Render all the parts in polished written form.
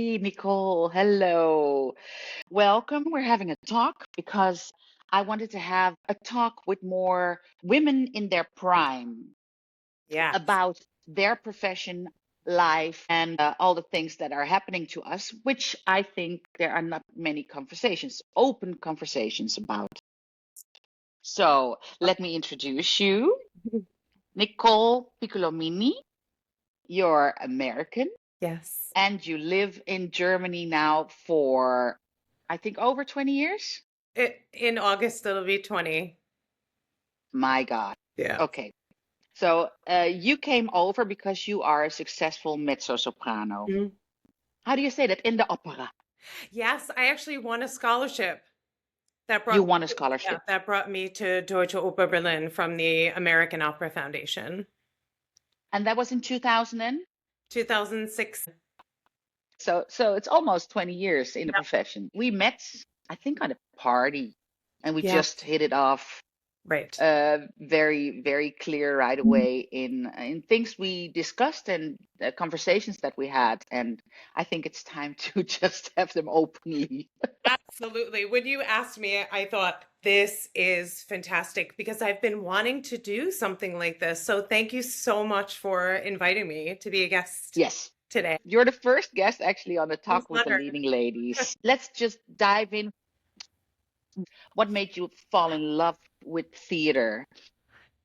Hey, Nicole. Hello. Welcome. We're having a talk because I wanted to have a talk with more women in their prime Yes. about their profession, life, and all the things that are happening to us, which I think there are not many conversations, open conversations about. So let me introduce you, Nicole Piccolomini. You're American Yes. and you live in Germany now for, I think, over 20 years. In August, it'll be 20. My God. Yeah. Okay. So you came over because you are a successful mezzo-soprano. Mhm. How do you say that? In the opera. Yes, I actually won a scholarship that You brought won a yeah, scholarship. that brought me to Deutsche Oper Berlin from the American Opera Foundation. And that was in 2000 and 2006. so it's almost 20 years in the Yep. profession. We met, I think, on a party and we Yeah. just hit it off Right. very, very clear right away in things we discussed and conversations that we had. And I think it's time to just have them openly. Absolutely. When you asked me, I thought this is fantastic because I've been wanting to do something like this. So thank you so much for inviting me to be a guest Yes, today. you're the first guest actually on the I'm Talk with the flattered. Leading Ladies. Let's just dive in. What made you fall in love with theater?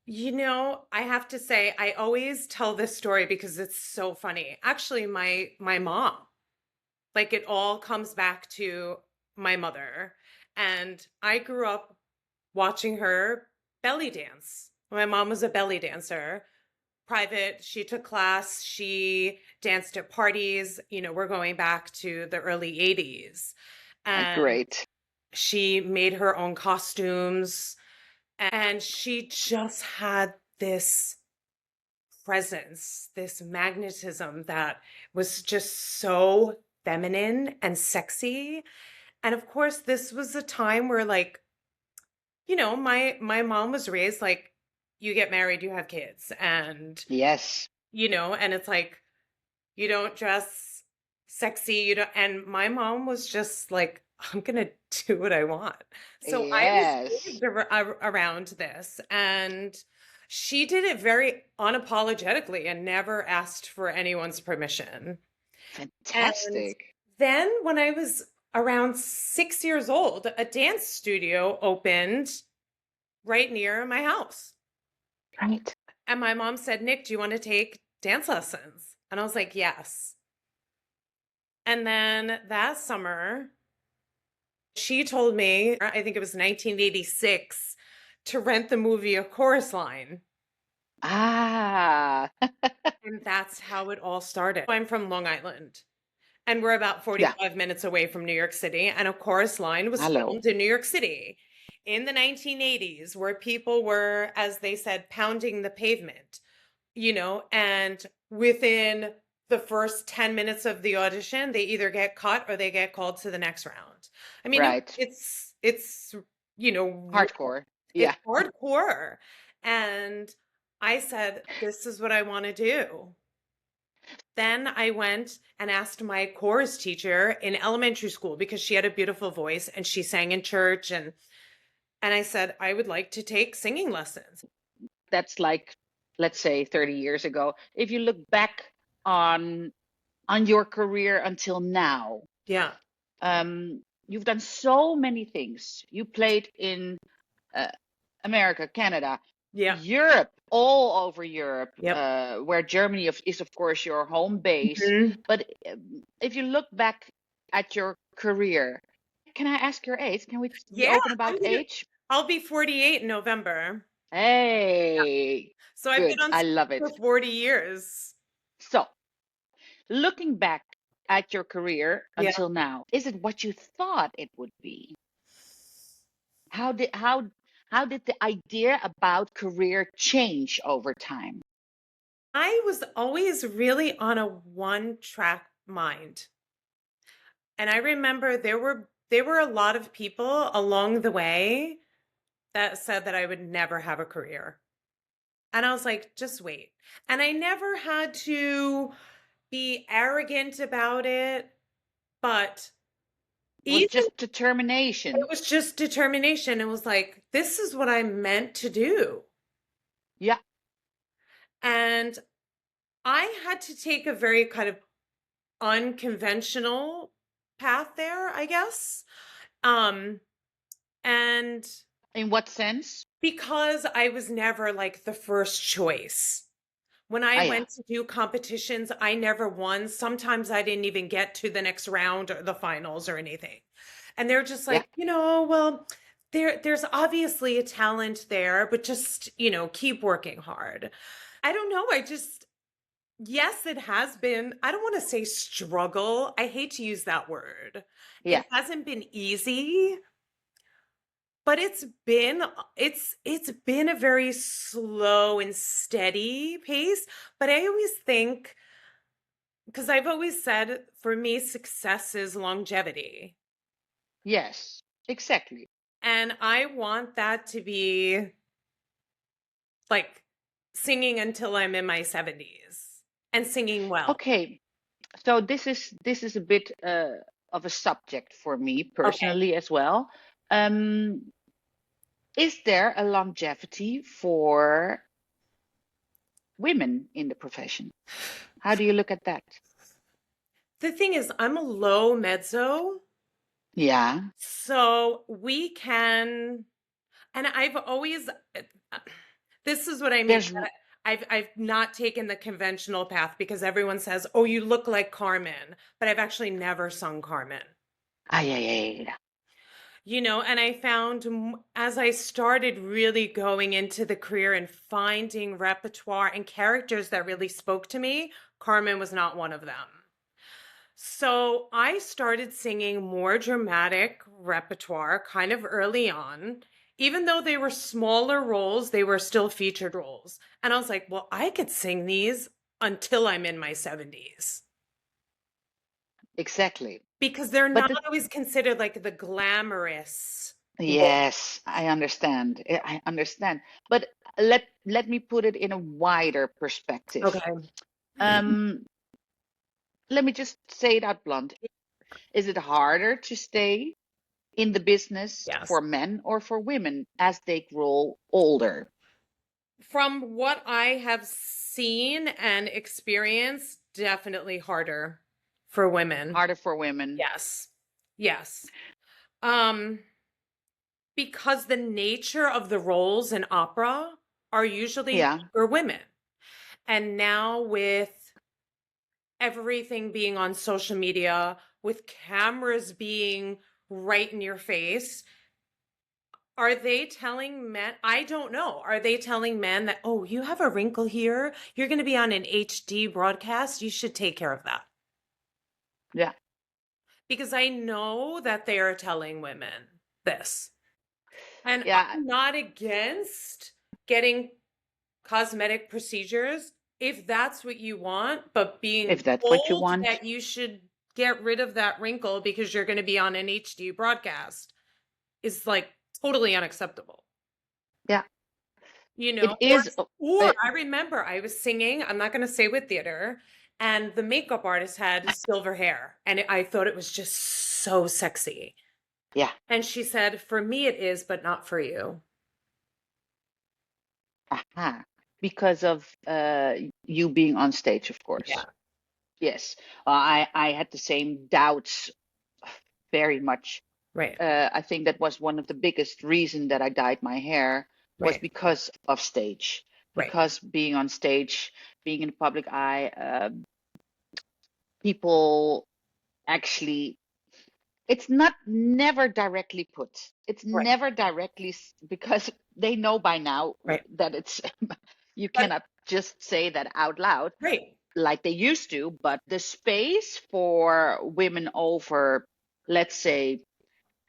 I have to say, I always tell this story because it's so funny. Actually, my mom, like it all comes back to my mother. And I grew up watching her belly dance. My mom was a belly dancer, private. She took class, she danced at parties. We're going back to the early 80s. And Great. she made her own costumes. And she just had this presence, this magnetism that was just so feminine and sexy. And of course, this was a time where my mom was raised like you get married, you have kids, and Yes. and it's like you don't dress sexy, you don't and my mom was just like I'm gonna do what I want. So I was Yes. raised around this, and she did it very unapologetically and never asked for anyone's permission. And Fantastic. then when I was around 6 years old, a dance studio opened right near my house. Right. And my mom said, Nick, do you want to take dance lessons? And I was like, yes. And then that summer, she told me, I think it was 1986, to rent the movie A Chorus Line. Ah, And that's how it all started. I'm from Long Island, and we're about yeah. 45 minutes away from New York City. And A Chorus Line was Hello. filmed in New York City in the 1980s, where people were, as they said, pounding the pavement, and within the first 10 minutes of the audition, they either get cut or they get called to the next round. I mean, Right. it's Hardcore. it's Yeah. hardcore. And I said, this is what I want to do. Then I went and asked my chorus teacher in elementary school because she had a beautiful voice and she sang in church, and I said I would like to take singing lessons. That's like, let's say 30 years ago. If you look back on your career until now, Yeah. you've done so many things. You played in uh, America, Canada, Yeah. Europe, all over Europe, Yep. where Germany is, of course, your home base. Mhm. But if you look back at your career, can I ask your age? Can we be Yeah, open about age? I'll be 48 in November. Hey, So I've been good. on I stage love for it. 40 years. So, looking back at your career Yeah. until now, is it what you thought it would be? How did the idea about career change over time? I was always really on a one track mind. And I remember there were a lot of people along the way that said that I would never have a career. And I was like, just wait. And I never had to be arrogant about it. But It was even just determination. it was just determination. It was like, this is what I'm meant to do. Yeah. And I had to take a very kind of unconventional path there, I guess. And In what sense? because I was never like the first choice. When I Ah, yeah. went to do competitions, I never won. Sometimes I didn't even get to the next round or the finals or anything. And they're just Yeah. like, well, there's obviously a talent there, but just, keep working hard. I don't know. Yes, it has been, I don't want to say struggle. I hate to use that word. It Yeah. hasn't been easy, but it's been a very slow and steady pace. But I always think, because I've always said, for me, success is longevity. Yes. Exactly. And I want that to be like singing until I'm in my 70s and singing well. Okay. So this is a bit of a subject for me Okay. personally as well. Um, is there a longevity for women in the profession? How do you look at that? The thing is, I'm a low mezzo, Yeah. so we can, and I've always, this is what I mean. There's I've not taken the conventional path because everyone says, "Oh, you look like Carmen," but I've actually never sung Carmen. yeah, yeah, yeah, yeah. And I found as I started really going into the career and finding repertoire and characters that really spoke to me, Carmen was not one of them. So I started singing more dramatic repertoire kind of early on. Even though they were smaller roles, they were still featured roles. And I was like, well, I could sing these until I'm in my 70s Exactly. because they're But not always considered like the glamorous role. yes, I understand. I understand. But let me put it in a wider perspective. Okay. Um, let me just say it out blunt. Is it harder to stay in the business Yes. for men or for women as they grow older? From what I have seen and experienced, definitely harder for women. Harder for women. Yes. Yes. Um, because the nature of the roles in opera are usually Yeah. for women. And now with everything being on social media, with cameras being right in your face, are they telling men? I don't know. Are they telling men that, oh, you have a wrinkle here? You're going to be on an HD broadcast. You should take care of that. Yeah. Because I know that they are telling women this. And Yeah. I'm not against getting cosmetic procedures if that's what you want, but being If that's what you told want. that you should get rid of that wrinkle because you're going to be on an HD broadcast is like totally unacceptable. Yeah. You It know, or is. or I remember I was singing, I'm not going to say what theater, and the makeup artist had silver hair, and I thought it was just so sexy. Yeah. And she said, "For me it is, but not for you." Aha. Because of you being on stage, of Yeah, course. Yes. I had the same doubts very much. right, I think that was one of the biggest reason that I dyed my hair was right, because of stage. right, Because being on stage, being in the public eye, people actually, it's not never directly put. It's right, never directly because they know by now right. that it's you But cannot just say that out loud right, like they used to, but the space for women over, let's say,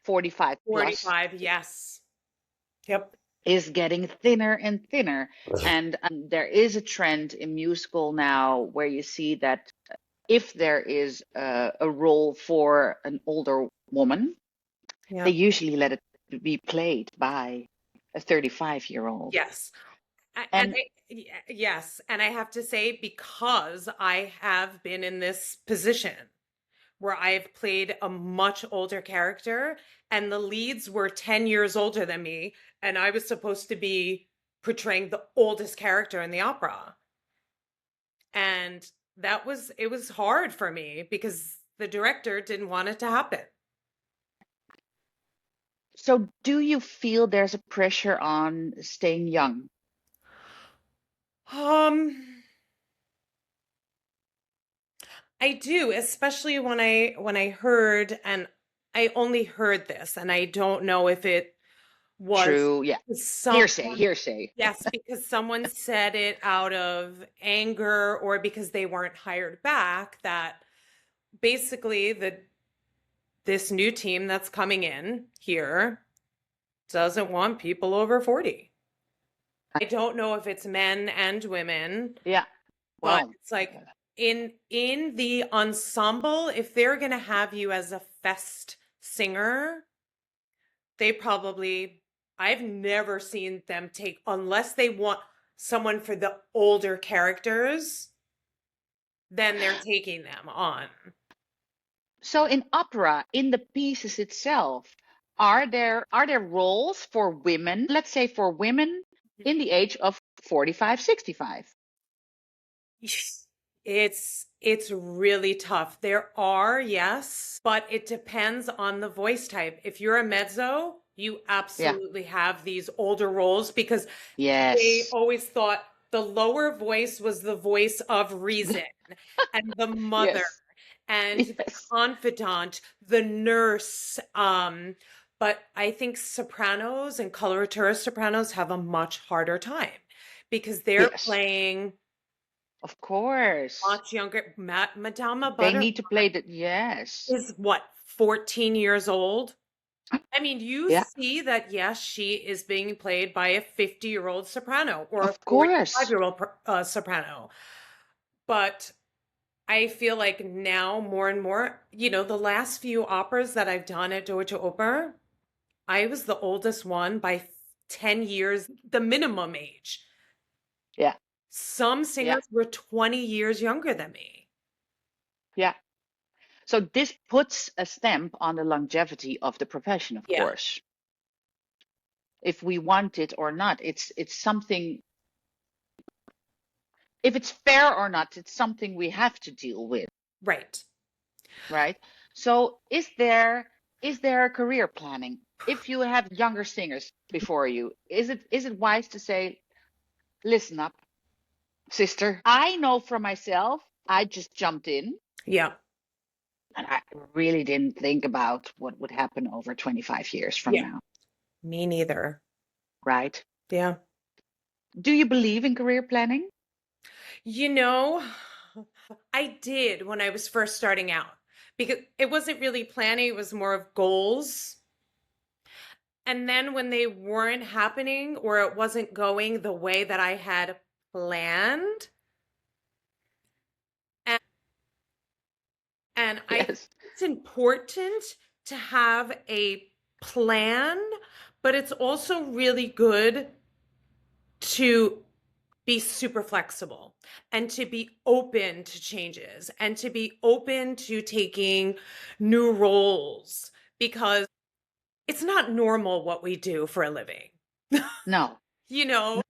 45 plus 45, yes. Yep. is getting thinner and thinner. And there is a trend in musical now where you see that if there is a role for an older woman, they Yep. usually let it be played by a 35-year-old. Yes. And Yes, and I have to say, because I have been in this position where I've played a much older character and the leads were 10 years older than me, and I was supposed to be portraying the oldest character in the opera. And it was hard for me because the director didn't want it to happen. So do you feel there's a pressure on staying young? Um, I do, especially when I heard, and I only heard this, and I don't know if it was True, yeah. Hearsay, someone, hearsay. yes, because someone said it out of anger or because they weren't hired back, that basically this new team that's coming in here doesn't want people over 40. I don't know if it's men and women, Yeah. but Well, it's like in the ensemble, if they're going to have you as a fest singer, they probably, I've never seen them take, unless they want someone for the older characters, then they're taking them on. so in opera, in the pieces itself, are there roles for women, let's say for women in the age of 45, 65? It's really tough. There are, yes, but it depends on the voice type. If you're a mezzo, you Yeah. absolutely have these older roles because they Yes. always thought the lower voice was the voice of reason and the mother Yes. and the Yes. confidant, the nurse. But I think sopranos and coloratura sopranos have a much harder time because they're Yes. playing Of course. much younger. Madama They Butterfly need to play the, yes. is what, 14 years old? I mean, you Yeah. see that, yes, she is being played by a 50-year-old soprano or a Of course. 45-year-old soprano. But I feel like now more and more, the last few operas that I've done at Deutsche Oper, I was the oldest one by 10 years, the minimum age. Yeah. Some Yeah. singers were 20 years younger than me. Yeah. So this puts a stamp on the longevity of the profession, of Yeah, course. If we want it or not, it's something, if it's fair or not, it's something we have to deal with, right. right? So is there a career planning? If you have younger singers before you, is it wise to say, listen up, sister? I know for myself, I just jumped in Yeah, and I really didn't think about what would happen over 25 years from yeah, now, me neither. right? Yeah. Do you believe in career planning? You know, I did when I was first starting out because it wasn't really planning, it was more of goals. And then when they weren't happening or it wasn't going the way that I had planned, and, and I think Yes. it's important to have a plan, but it's also really good to be super flexible and to be open to changes and to be open to taking new roles because it's not normal what we do for a living. No.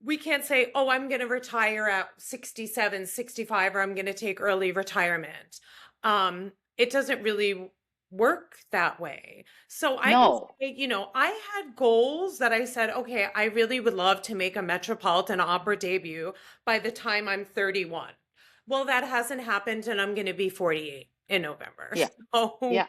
We can't say, oh, I'm going to retire at 67, 65, or I'm going to take early retirement. It doesn't really work that way. So I can No. say, I had goals that I said, okay, I really would love to make a Metropolitan Opera debut by the time I'm 31. Well, that hasn't happened, and I'm going to be 48 in November. Yeah. So, Yeah.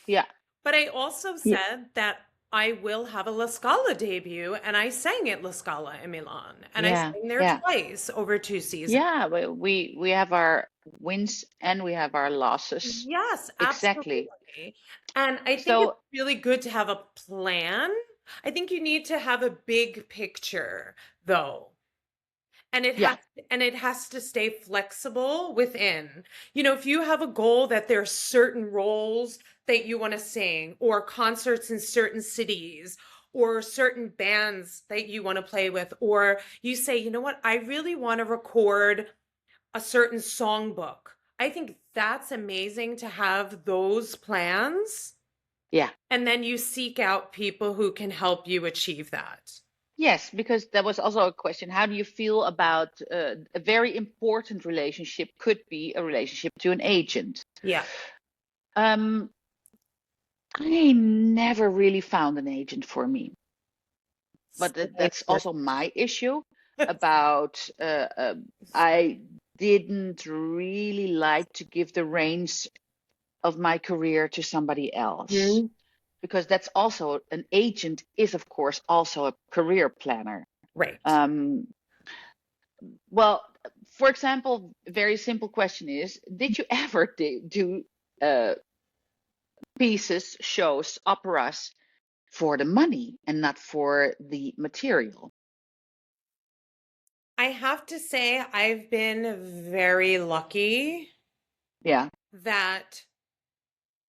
Yeah. but I also Yeah. said that I will have a La Scala debut, and I sang at La Scala in Milan, and I Yeah. sang there Yeah. twice over 2 seasons. Yeah. We have our wins and we have our losses. Yes, Exactly. absolutely. And I think it's So really good to have a plan. I think you need to have a big picture, though. And yeah. it has to stay flexible within. If you have a goal that there are certain roles that you want to sing, or concerts in certain cities, or certain bands that you want to play with, or you say, you know what, I really want to record a certain songbook. I think that's amazing to have those plans. Yeah. And then you seek out people who can help you achieve that. Yes, because there was also a question, how do you feel about a very important relationship could be a relationship to an agent? Yeah. Um, I never really found an agent for me, but that's also my issue about I didn't really like to give the reins of my career to somebody else, Mhm. because that's also an agent is of course also a career planner. Right. Um, well, for example, a very simple question is, did you ever do uh, pieces, shows, operas for the money and not for the material? I have to say, I've been very lucky Yeah. that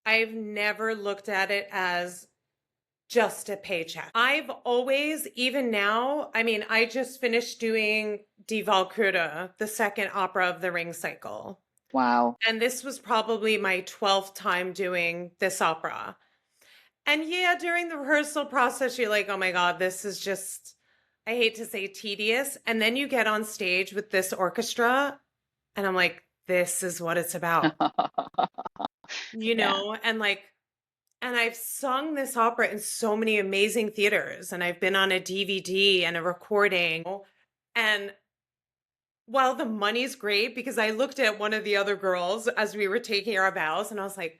I've never looked at it as just a paycheck. I've always, even now, I mean, I just finished doing Die Walküre, the second opera of the Ring cycle. Wow. And this was probably my 12th time doing this opera. And yeah, during the rehearsal process, you're like, oh my God, this is just, I hate to say tedious. And then you get on stage with this orchestra, and I'm like, this is what it's about, Yeah. and and I've sung this opera in so many amazing theaters, and I've been on a DVD and a recording. And while the money's great, because I looked at one of the other girls as we were taking our bows, and I was like,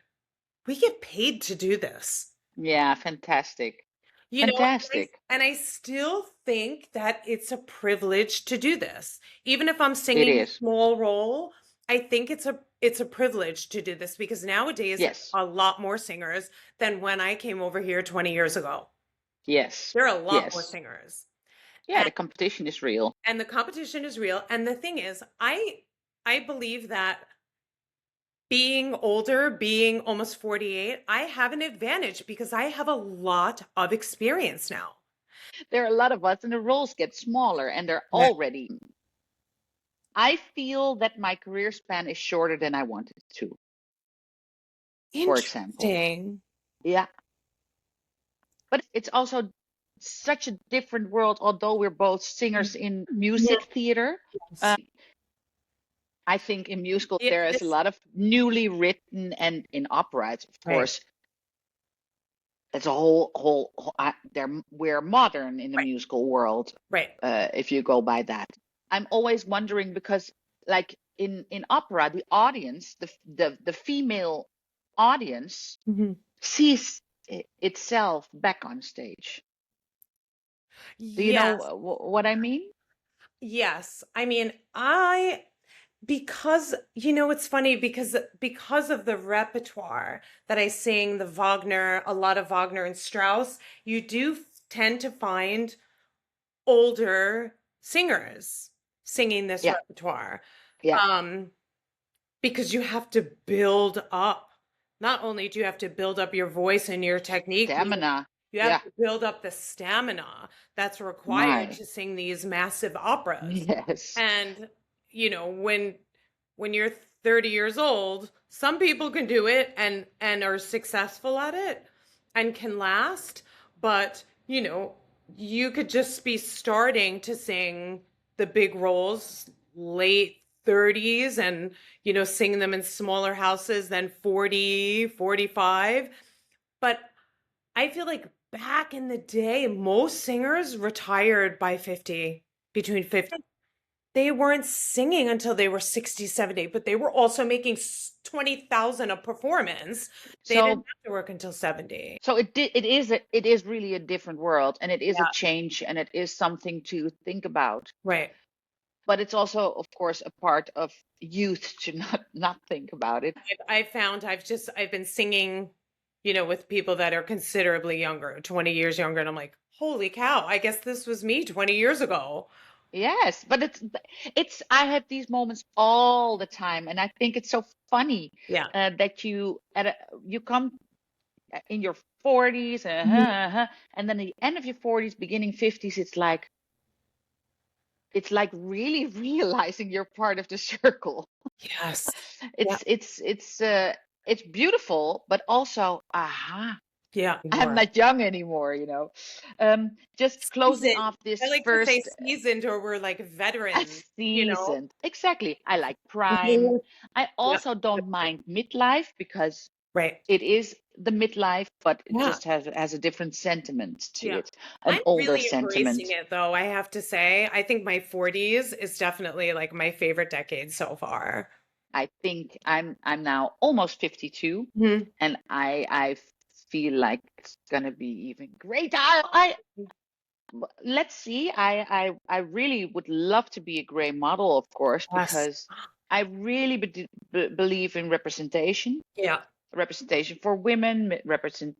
we get paid to do this. Yeah, fantastic. And Fantastic. I still think that it's a privilege to do this. Even if I'm It singing a is. small role, I think it's a privilege to do this because nowadays there Yes. are a lot more singers than when I came over here 20 years ago. Yes. There are a lot more Yes. singers. Yeah, the competition is real. And the competition is real. And the thing is, I believe that being older, being almost 48, I have an advantage because I have a lot of experience now. There are a lot of us, and the roles get smaller, and they're Right. already. I feel that my career span is shorter than I wanted to, for example. Interesting. Yeah. But it's also such a different world, although we're both singers in music theater. Yes. I think in musical It there is a is lot of newly written, and in opera, it's, of right, course, it's a we're modern in the right, musical world, right. if you go by that. I'm always wondering because, like in opera, the audience, the female audience Mhm. sees itself back on stage. Do you know Yes, what I mean? yes. I mean, because it's funny because of the repertoire that I sing, the Wagner, a lot of Wagner and Strauss, you do tend to find older singers singing this Yeah, repertoire. yeah. Um, because you have to build up. Not only do you have to build up your voice and your technique, but Stamina. you have Yeah, to build up the stamina that's required my. to sing these massive operas. Yes. And when you're 30 years old, some people can do it and are successful at it and can last, but you could just be starting to sing the big roles late 30s and sing them in smaller houses than 40, 45. But I feel like back in the day, most singers retired by 50, between 50. They weren't singing until they were 60, 70, but they were also making 20,000 a performance. They didn't So have to work until 70. it is really a different world, and it is a Yeah, change, and it is something to think about. right. But it's also, of course, a part of youth to not think about it. I found I've been singing, with people that are considerably younger, 20 years younger, and I'm like, holy cow, I guess this was me 20 years ago. Yes, but it's I have these moments all the time, and I think it's so funny Yeah. that you come in your 40s, Mhm. and then at the end of your 40s, beginning 50s, it's like it's like really realizing you're part of the circle. Yes. Yeah. It's beautiful, but also, aha, Yeah. I'm More not young anymore, you know. Just closing seasoned. off I this like to say first seasoned, or we're like veterans, you know? season. Exactly. I like prime. Mhm. I Yeah. also don't mind midlife because Right. it is the midlife, but it Yeah. just has a different sentiment to Yeah. it, an I'm older really embracing sentiment. it though, I have to say. I think my 40s is definitely like my favorite decade so far. I think I'm now almost 52, Mhm. and I feel like it's gonna be even greater. I let's see. I really would love to be a gray model, of course, Yes. because I really believe in representation. Yeah. Representation for women, representation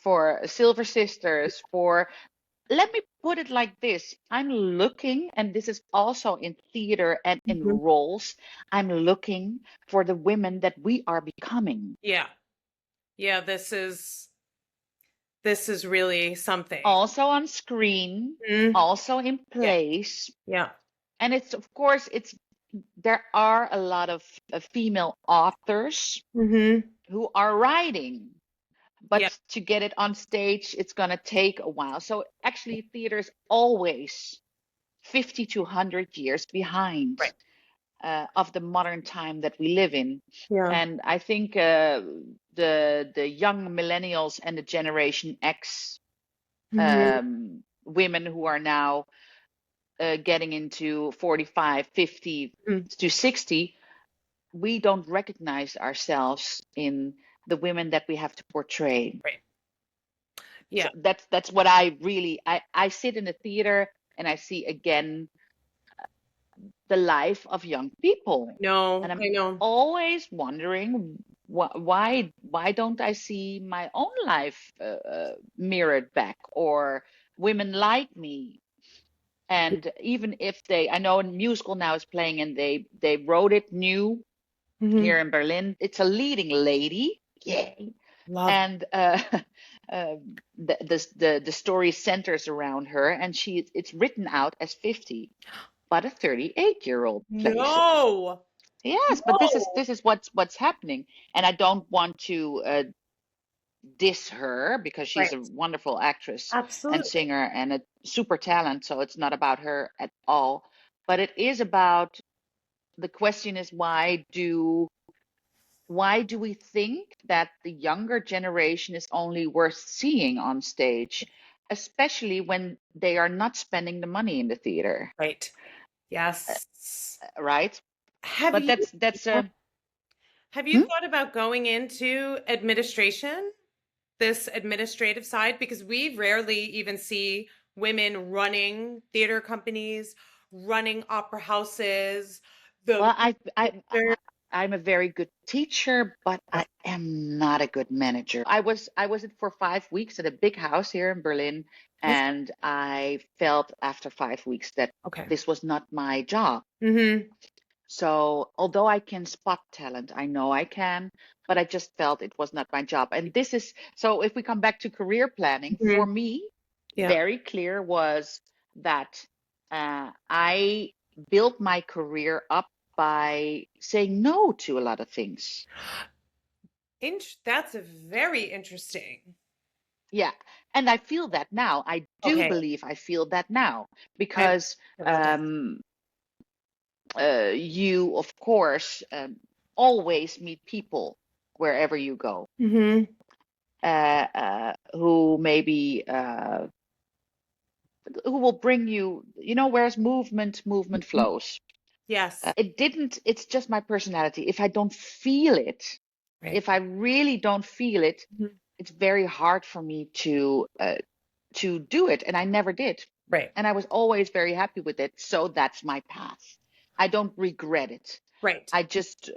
for silver sisters, for, let me put it like this. I'm looking, and this is also in theater and in Mhm. roles, I'm looking for the women that we are becoming. Yeah. Yeah, this is really something. Also on screen, Mhm. also in Yeah. plays. Yeah. And it's, of course, there are a lot of female authors Mhm. who are writing, Yeah. but to get it on stage, it's going to take a while. So actually, theater is always 50 to 100 years behind Right. of the modern time that we live in. Yeah. And I think the young millennials and the Generation X Mhm. women who are now getting into 45, 50 Mhm. to 60, we don't recognize ourselves in the women that we have to portray. Right. So Yeah. that's what I really, I sit in the theater and I see again the life of young people, and No, I'm I know. always wondering why don't I see my own life mirrored back, or women like me. And even if they, I know a musical now is playing and they wrote it new Mhm. here in Berlin. It's a leading lady, yay. Love. And uh, the story centers around her, and it's written out as 50, but a 38-year-old plays it. No. Yes, but this is No. this is what's happening, and I don't want to diss her because she's Right. a wonderful actress and Absolutely. singer and a super talent. So it's not about her at all, but it is about, the question is, why do we think that the younger generation is only worth seeing on stage, especially when they are not spending the money in the theater, Right. Yes. right? Have But you that's a have you hmm? thought about going into administration, this administrative side? Because we rarely even see women running theater companies, running opera houses, the Well, manager. I'm a very good teacher, but Yeah. I am not a good manager. I was it for 5 weeks at a big house here in Berlin, Oh, and I felt after 5 weeks that okay. this was not my job. Mm-hmm. So although I can spot talent, I know I can, but I just felt it was not my job. And this is, so if we come back to career planning, Hmm. for me, Yeah. very clear was that I built my career up by saying no to a lot of things. That's a very interesting. Yeah. And I feel that now. I do Okay. believe I feel that now I'm because about that. you, of course, always meet people wherever you go, Mm-hmm. who maybe who will bring you, whereas movement flows. Yes. It's just my personality. If I don't feel it, Right. if I really don't feel it, Mhm. it's very hard for me to do it, and I never did. Right. And I was always very happy with it, so that's my path. I don't regret it. Right. I just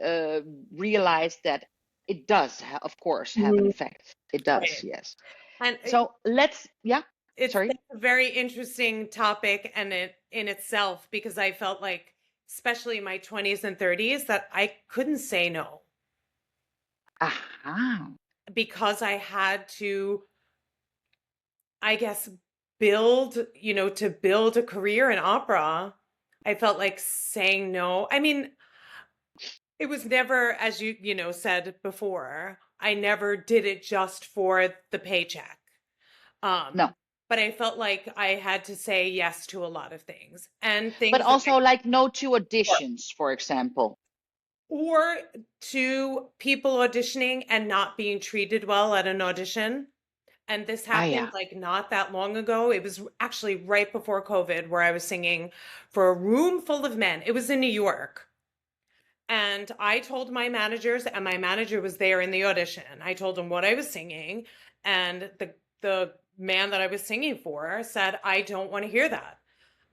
realized that it does, of course, have an Mhm. effect. It does, Right. yes. And So yeah, it's sorry. that's a very interesting topic and it in itself because I felt like, especially in my 20s and 30s, that I couldn't say no Aha. because I had to, I guess, build, to build a career in opera, I felt like saying no. I mean, it was never, as said before, I never did it just for the paycheck. No, But I felt like I had to say yes to a lot of things and but things that also like no to auditions, for example. or to people auditioning and not being treated well at an audition. And this Ah, happened yeah. like not that long ago. It was actually right before COVID where I was singing for a room full of men. It was in New York. And I told my managers, and my manager was there in the audition. I told him what I was singing, and the man that I was singing for said, "I don't want to hear that."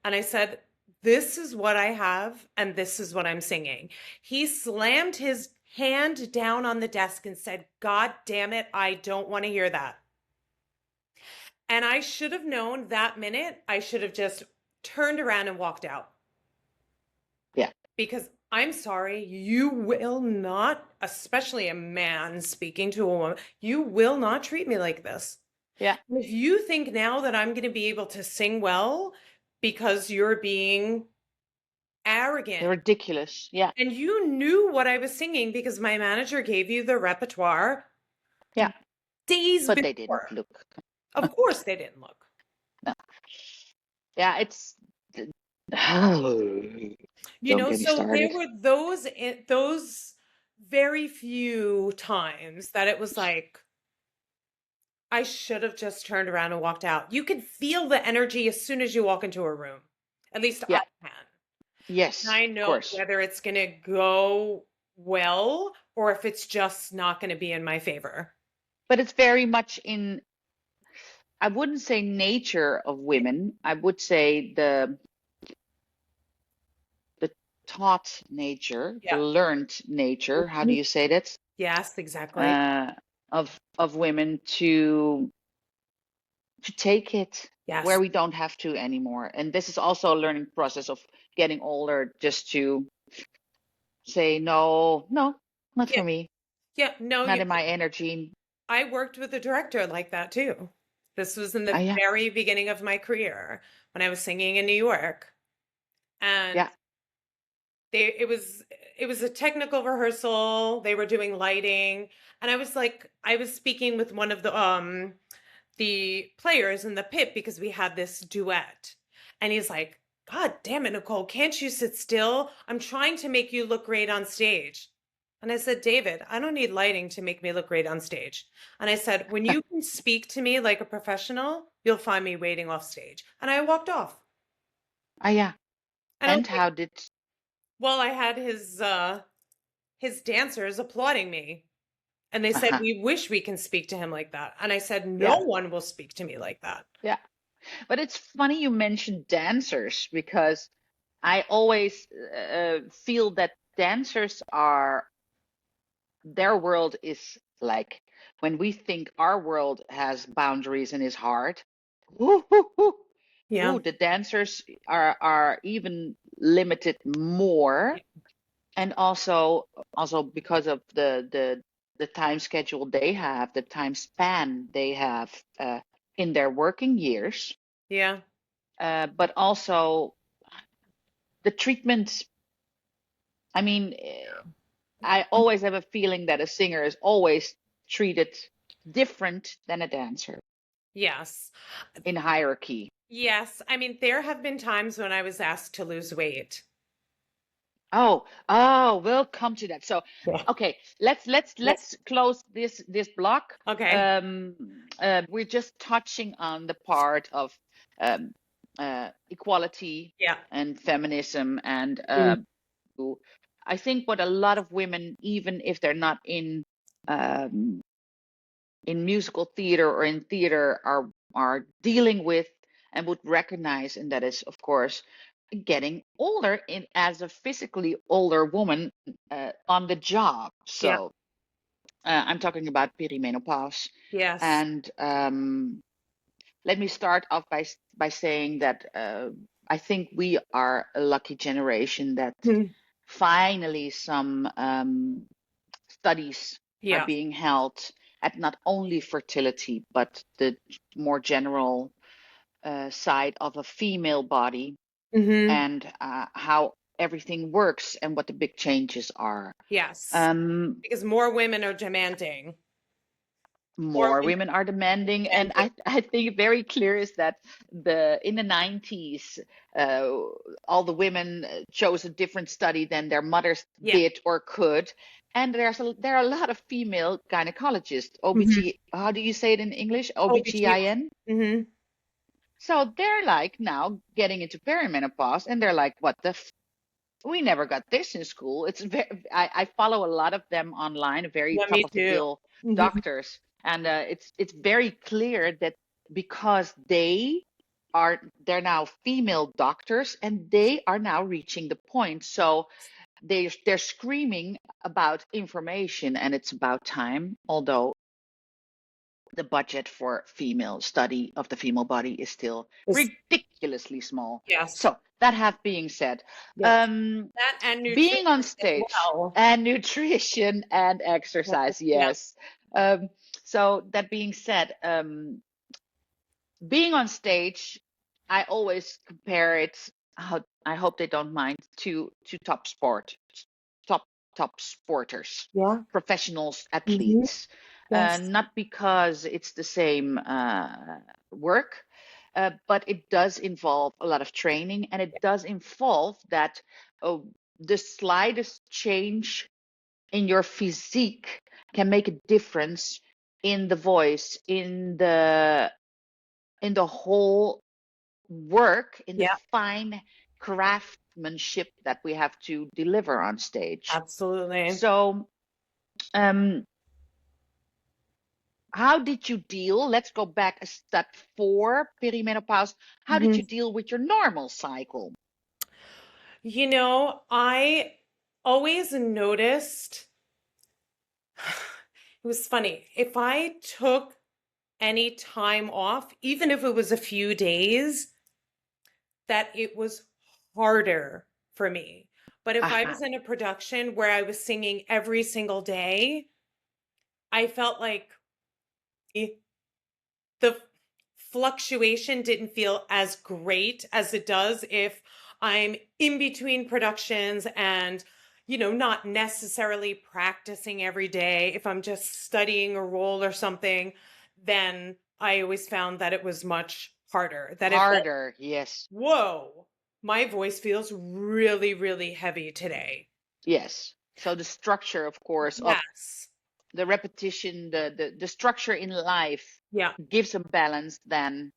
And I said, "This is what I have, and this is what I'm singing." He slammed his hand down on the desk and said, "God damn it, I don't want to hear that." And I should have known that minute, I should have just turned around and walked out. Yeah. Because I'm sorry, you will not, especially a man speaking to a woman, you will not treat me like this. Yeah. If you think now that I'm going to be able to sing well because you're being arrogant, They're ridiculous. Yeah. and you knew what I was singing because my manager gave you the repertoire Yeah. days But they didn't before. look. Of course they didn't look. No. Yeah, it's don't get me So there started. were those very few times that it was like I should have just turned around and walked out. You can feel the energy as soon as you walk into a room. At least I Yeah. can. And Yes, I of know course. whether it's going to go well or if it's just not going to be in my favor. But it's very much in, I wouldn't say nature of women. I would say the taught nature, the Yeah. learned nature. How do you say that? Yes, exactly. Uh, of women to take it where Yes. we don't have to anymore. And this is also a learning process of getting older, just to say no, no, not Yeah. for me, Yeah. No, not in my energy. I worked with a director like that too. This was in the Yeah, very beginning of my career when I was singing in New York. And yeah, it was a technical rehearsal. They were doing lighting, and I was speaking with one of the players in the pit because we had this duet. And he's like, "God damn it, Nicole, can't you sit still? I'm trying to make you look great on stage." And I said, "David, I don't need lighting to make me look great on stage." And I said, "When you can speak to me like a professional, you'll find me waiting off stage." And I walked off. yeah. And I'm And like, how did? well, I had his dancers applauding me. And they said, Uh-huh. "We wish we can speak to him like that." And I said, "No Yeah, one will speak to me like that." yeah. But it's funny you mentioned dancers, because I always feel that dancers are, their world is like, when we think our world has boundaries and is hard. Woo, woo, woo. Yeah. Ooh, the dancers are even limited more, and also because of the time schedule they have, the time span they have in their working years, Yeah. but also the treatment. I mean, I always have a feeling that a singer is always treated different than a dancer Yes. in hierarchy. Yes. I mean, there have been times when I was asked to lose weight. Oh, we'll come to that. So, Yeah. okay, let's close this block. Okay. We're just touching on the part of um, equality Yeah. and feminism, and Mm. I think what a lot of women, even if they're not um, in musical theater or in theater, are dealing with and would recognize, and that is, of course, getting older in as a physically older woman on the job. Yeah. So I'm talking about perimenopause, Yes. and let me start off by saying that I think we are a lucky generation that Mm. finally some studies are Yeah. being held at not only fertility but the more general side of a female body Mm-hmm. and how everything works and what the big changes are. Yes. Um, Because more women are demanding. More more women women are demanding, are and demanding. I think very clear is that in the 90s, uh, all the women chose a different study than their mothers Yeah. did or could, and there are a lot of female gynecologists, Mm-hmm. OBG, how do you say it in English, OBGYN. OBGYN. Mm-hmm. So they're like now getting into perimenopause, and they're like, what the we never got this in school. It's very, I follow a lot of them online, very Yeah, top me of the too. bill Mm-hmm. doctors, and it's very clear that because they're now female doctors and they are now reaching the point. So they're screaming about information, and it's about time. Although the budget for female study of the female body is still ridiculously small. Yes. So that have being said, Yes. um, That and being on nutrition as stage well. and nutrition and Yeah. exercise, Yeah. yes. So that being said, being on stage, I always compare it. I hope they don't mind to top top sporters, Yeah. professionals, Mm-hmm. athletes. Yes. Not because it's the same work, but it does involve a lot of training, and it does involve that oh, the slightest change in your physique can make a difference in the voice, in the whole work, in the Yeah. fine craftsmanship that we have to deliver on stage. Absolutely. So, um, how did you deal? Let's go back a step for perimenopause. How did Mm-hmm. you deal with your normal cycle? I always noticed it was funny. If I took any time off, even if it was a few days, that it was harder for me. But if I Aha. was in a production where I was singing every single day, I felt like the fluctuation didn't feel as great as it does if I'm in between productions and, not necessarily practicing every day. If I'm just studying a role or something, then I always found that it was much harder. That it felt, Harder, yes. whoa, my voice feels really, really heavy today. Yes. So the structure, of course, of Yes. the repetition, the structure in life Yeah. gives a balance than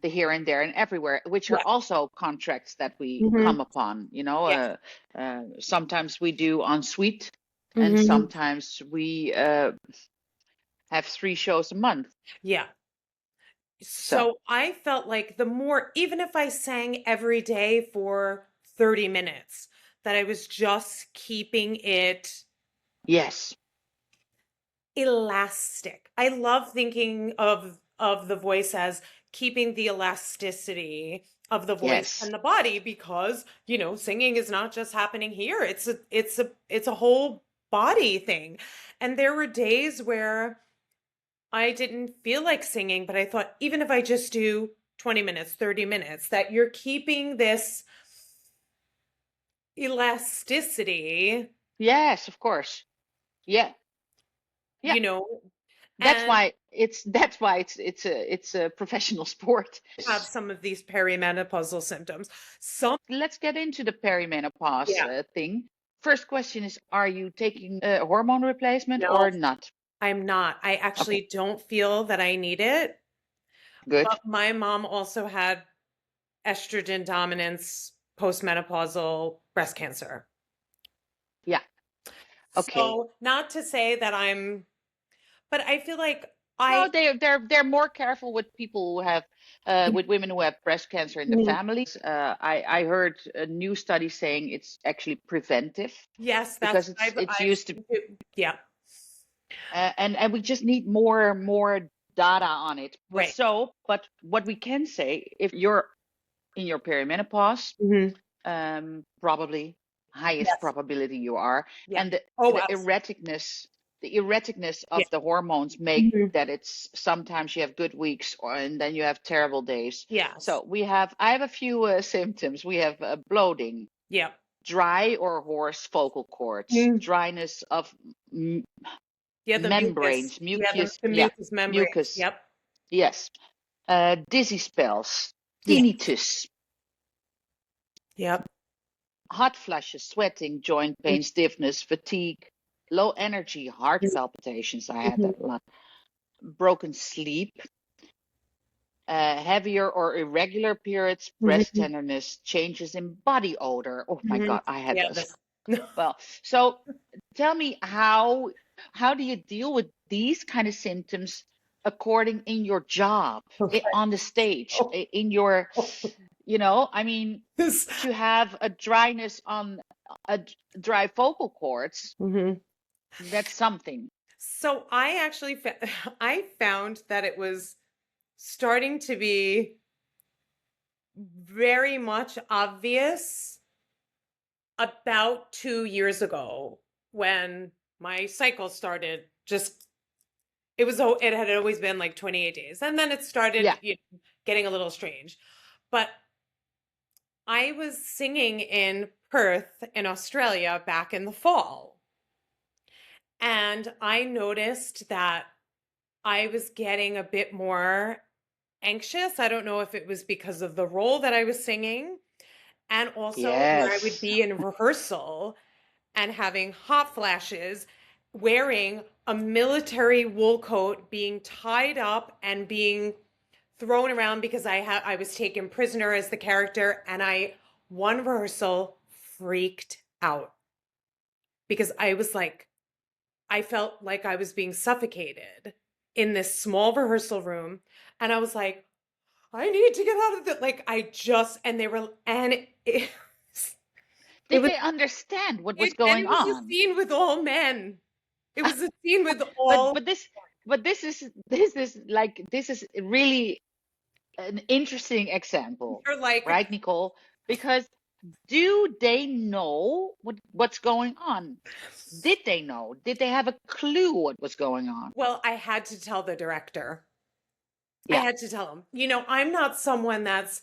the here and there and everywhere, which are Yeah. also contracts that we Hmm. come upon. Yeah. Sometimes we do en suite, and Hmm. sometimes we have 3 shows a month. Yeah. So So I felt like even if I sang every day for 30 minutes, that I was just keeping it yes, elastic. I love thinking of the voice as keeping the elasticity of the voice yes, and the body because, singing is not just happening here. It's a whole body thing. And there were days where I didn't feel like singing, but I thought even if I just do 20 minutes, 30 minutes, that you're keeping this elasticity, yes, of course. Yeah, yeah. you know, That's and why it's a professional sport. have some of these perimenopausal symptoms. Some, Let's get into the perimenopause yeah, thing. First question is, are you taking a hormone replacement no, or not? I'm not. I Okay, actually don't feel that I need it. good. But my mom also had estrogen dominance, postmenopausal breast cancer. Yeah, okay. So, not to say that but I feel like No, I, they're more careful with people who have with women who have breast cancer in the Mhm. families. I heard a new study saying it's actually preventive Yes, that's because what it's I've used to, seen too. Yeah, and we just need more data on it. right. But what we can say, if you're in your perimenopause, Hmm. probably highest Yes. probability you are, Yeah. and Oh, the absolutely. erraticness. the erraticness of Yeah. the hormones make Mhm. that it's sometimes you have good weeks and then you have terrible days. Yes. So I have a few symptoms. We have bloating, Yeah. dry or hoarse vocal cords, Mm. dryness of m Yeah, the mucus. membranes, Yeah, mucus, the yeah, mucus membranes. mucus, Yep. yes, dizzy spells, Yeah. tinnitus, Yep. hot flashes, sweating, joint pain, stiffness, fatigue, low energy, heart palpitations. I had Mhm. that a lot. Broken sleep, heavier or irregular periods, breast Mhm. tenderness, changes in body odor. Oh my Mhm. God, I had Yeah, this. this. Well, so tell me how do you deal with these kind of symptoms according in your job, on the stage, in your, I mean, This. to have a dryness on a dry vocal cords, Mhm. that's something. So I actually I found that it was starting to be very much obvious about 2 years ago when my cycle started just it had always been like 28 days and then it started Yeah. getting a little strange. But I was singing in Perth in Australia back in the fall, and I noticed that I was getting a bit more anxious. I don't know if it was because of the role that I was singing, and also when I would Yes. be in rehearsal and having hot flashes, wearing a military wool coat, being tied up and being thrown around because I was taken prisoner as the character, and I one rehearsal freaked out because I felt like I was being suffocated in this small rehearsal room, and I was like, I need to get out of it. Like I just and they were and it Did was they understand what was and going it was a on? scene with all men. It was a scene with but all but this but this is really an interesting example, you're like right, Nicole? Because do they know what's going on? Did they know? Did they have a clue what was going on? well, I had to tell the director. I Yeah. had to tell him. I'm not someone that's,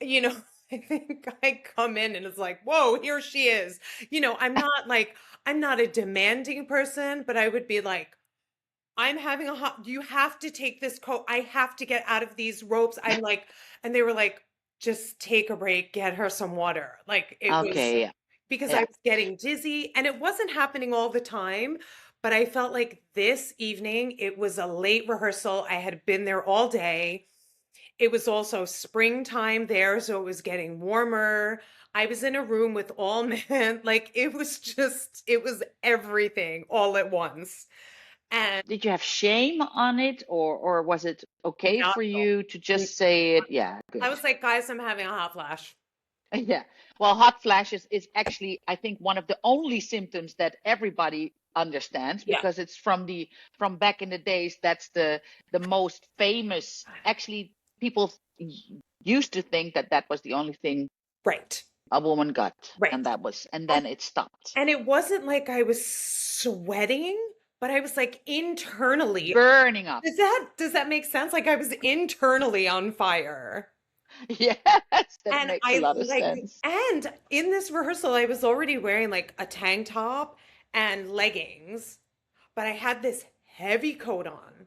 you know, I think I come in and it's like, whoa, here she is. I'm not a demanding person, but I would be like, I'm having a hot, you have to take this coat. I have to get out of these ropes. I'm like, and they were like, just take a break, get her some water. Like it was Okay. Yeah. because I Yeah. was getting dizzy and it wasn't happening all the time. But I felt like this evening, it was a late rehearsal. I had been there all day. It was also springtime there, so it was getting warmer. I was in a room with all men. Like it was everything all at once. And Did you have shame on it, or was it okay not for you to Mm, just say it? Yeah, I good. was like, guys, I'm having a hot flash. Yeah. Well, hot flashes is actually, I think, one of the only symptoms that everybody understands Yeah, because it's from back in the days. That's the most famous. Actually, people used to think that that was the only thing right, a woman got, right. and And then it stopped. and it wasn't like I was sweating, but I was like internally. Burning up. Does that make sense? Like I was internally on fire. Yes, that And makes a I lot of like sense. and in this rehearsal I was already wearing like a tank top and leggings, but I had this heavy coat on.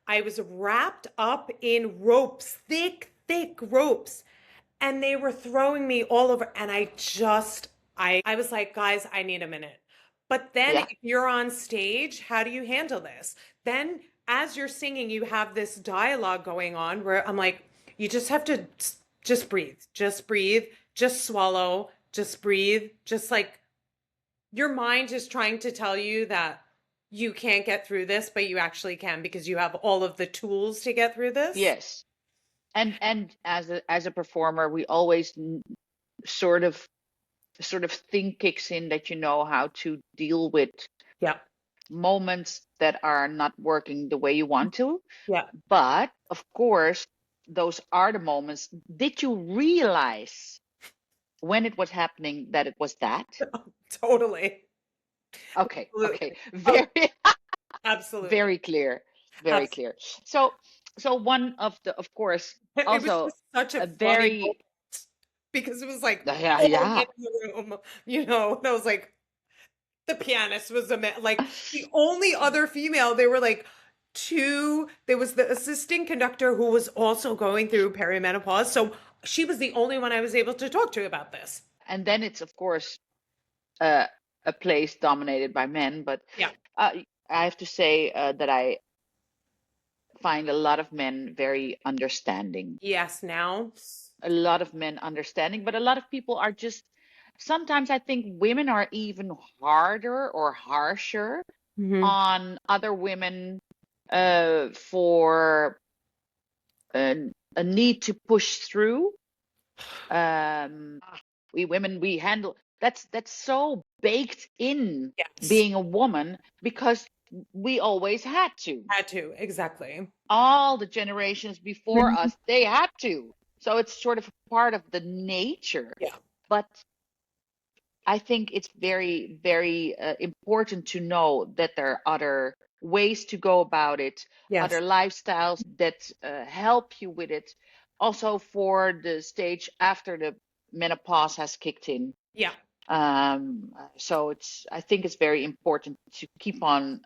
I was wrapped up in ropes, thick, thick ropes, and they were throwing me all over. And I was like, guys, I need a minute. But then Yeah. if you're on stage, how do you handle this? Then as you're singing, you have this dialogue going on where I'm like, you just have to just breathe, just swallow, just breathe, just like your mind is trying to tell you that you can't get through this, but you actually can because you have all of the tools to get through this. Yes. And as a performer, we always sort of thing kicks in that you know how to deal with Yeah. moments that are not working the way you want to. Yeah. But of course, those are the moments. Did you realize when it was happening that it was that? Totally. Okay, Absolutely. okay. Oh, Very, absolutely. very clear. Very Absolutely. clear. So, so one of the, of course, It was also just such a a funny very, moment because it was like yeah, all men yeah. in the room, and I was like, the pianist was a man. Like the only other female, they were like two. There was the assistant conductor who was also going through perimenopause. So she was the only one I was able to talk to about this. And then it's, of course, uh, a place dominated by men. But Yeah. uh, I have to say that I find a lot of men very understanding. Yes. Now. A lot of men understanding, but a lot of people are just, sometimes I think women are even harder or harsher Hmm. on other women for a need to push through. Um, we women, we handle, that's so baked in Yes. being a woman because we always had to. Had to. Exactly. All the generations before Mhm. us, they had to. So it's sort of part of the nature. Yeah. But I think it's very, very important to know that there are other ways to go about it, Yes. other lifestyles that help you with it. Also, for the stage after the menopause has kicked in. Yeah. So I think it's very important to keep on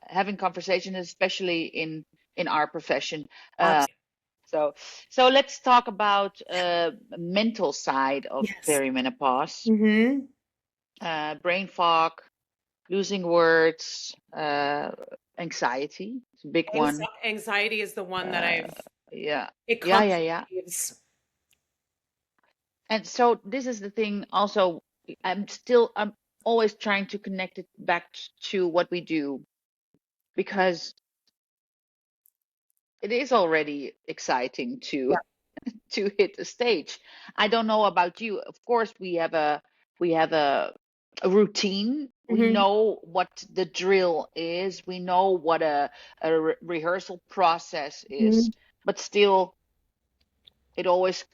having conversations, especially in our profession. Uh, Absolutely. so, so let's talk about mental side of Yes. perimenopause. Hmm. Brain fog, losing words, anxiety. It's a big one. Anxiety is the one that Uh, I've, yeah, it yeah, comes yeah, in yeah. waves. And so this is the thing. Also, I'm always trying to connect it back to what we do because it is already exciting to Yeah. to hit the stage. I don't know about you. Of course, we have a routine. We Hmm. know what the drill is. We know what a rehearsal process is. But still, it always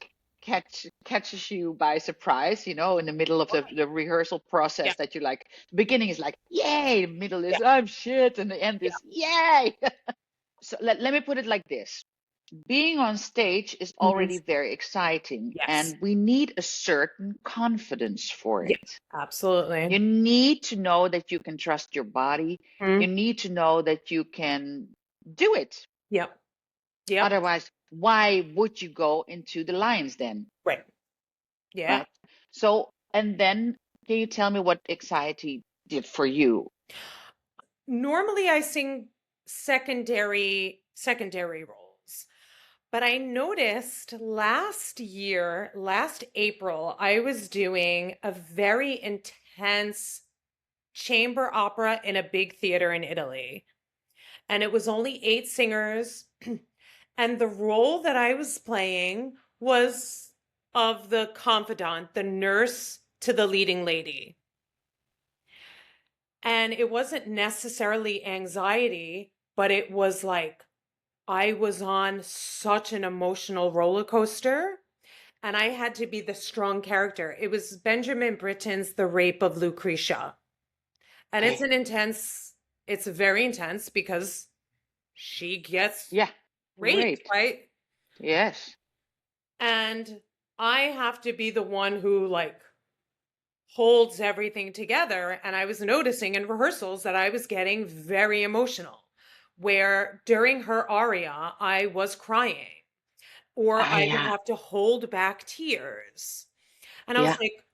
catches you by surprise. In the middle of the rehearsal Yeah. process that you like. The beginning is like, yay. The middle Yeah. is, I'm shit, and the end Yeah. is, yay. So let me put it like this. Being on stage is Hmm. already very exciting, Yes. and we need a certain confidence for Yeah. it. Absolutely. You need to know that you can trust your body. You Mhm. need to know that you can do it. Yep. Yep. Otherwise, why would you go into the lines then? Right. Yeah. Right? So, and then can you tell me what anxiety did for you? Normally I sing secondary roles. But I noticed last April, I was doing a very intense chamber opera in a big theater in Italy. And it was only 8 singers. And the role that I was playing was of the confidant, the nurse to the leading lady. And it wasn't necessarily anxiety, but it was like I was on such an emotional roller coaster and I had to be the strong character. It was Benjamin Britten's The Rape of Lucretia. And Okay. it's very intense because she gets Yeah. raped, Raped. right? Yes. And I have to be the one who like holds everything together. And I was noticing in rehearsals that I was getting very emotional, where during her aria, I was crying or Ah, I would yeah. have to hold back tears. And I was Yeah. like,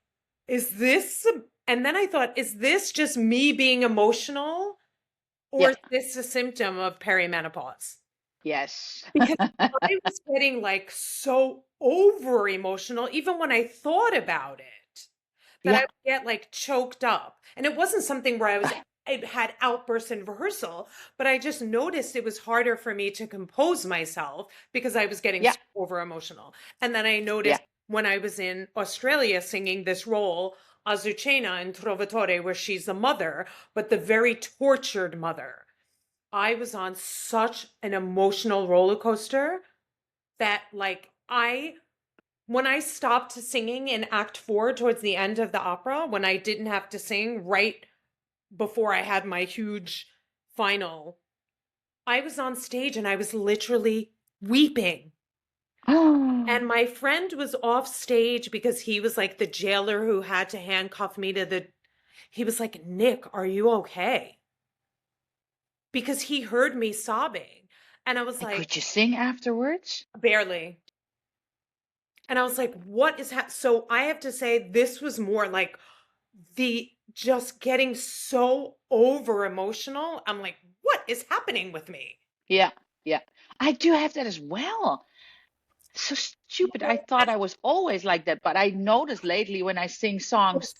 is this, and then I thought, is this just me being emotional or Yeah. is this a symptom of perimenopause? Yes. Because I was getting like so over emotional, even when I thought about it, that I Yeah. would get like choked up. And it wasn't something where I had outbursts in rehearsal, but I just noticed it was harder for me to compose myself because I was getting Yeah. so over emotional. And then I Yeah. noticed when I was in Australia singing this role, Azucena in Trovatore, where she's the mother, but the very tortured mother. I was on such an emotional roller coaster that like when I stopped singing in Act 4 towards the end of the opera, when I didn't have to sing right before I had my huge final, I was on stage and I was literally weeping. Oh, And my friend was off stage because he was like the jailer who had to handcuff me to he was like, Nick, are you okay? Because he heard me sobbing. And I was and like, could you sing afterwards? barely. And I was like, what is so I have to say this was more like the just getting so over emotional. I'm like, what is happening with me? Yeah, yeah. I do have that as well. So stupid. I thought I was always like that, but I noticed lately when I sing songs,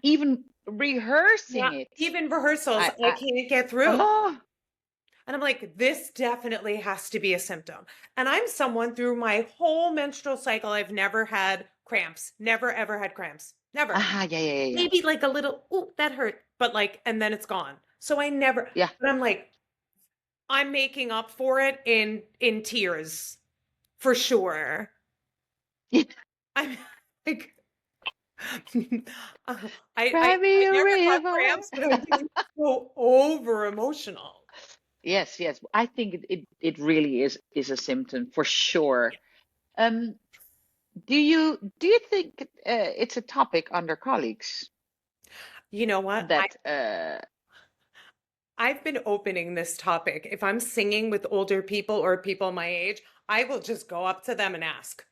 even Yeah, rehearsing it, even rehearsals, I I can't get through. oh, And I'm like, this definitely has to be a symptom. And I'm someone through my whole menstrual cycle, I've never had cramps, never ever had cramps, never. yeah, yeah, yeah, yeah. Maybe like a little, oh, that hurt, but like, and then it's gone. So I never, Yeah. but I'm like, I'm making up for it in tears for sure. I'm like, Cry me I a never got river. cramps, but I'm getting so over emotional. Yes, yes. I think it really is a symptom for sure. Um, do you think it's a topic under colleagues You know what? that I've been opening this topic. If I'm singing with older people or people my age, I will just go up to them and ask.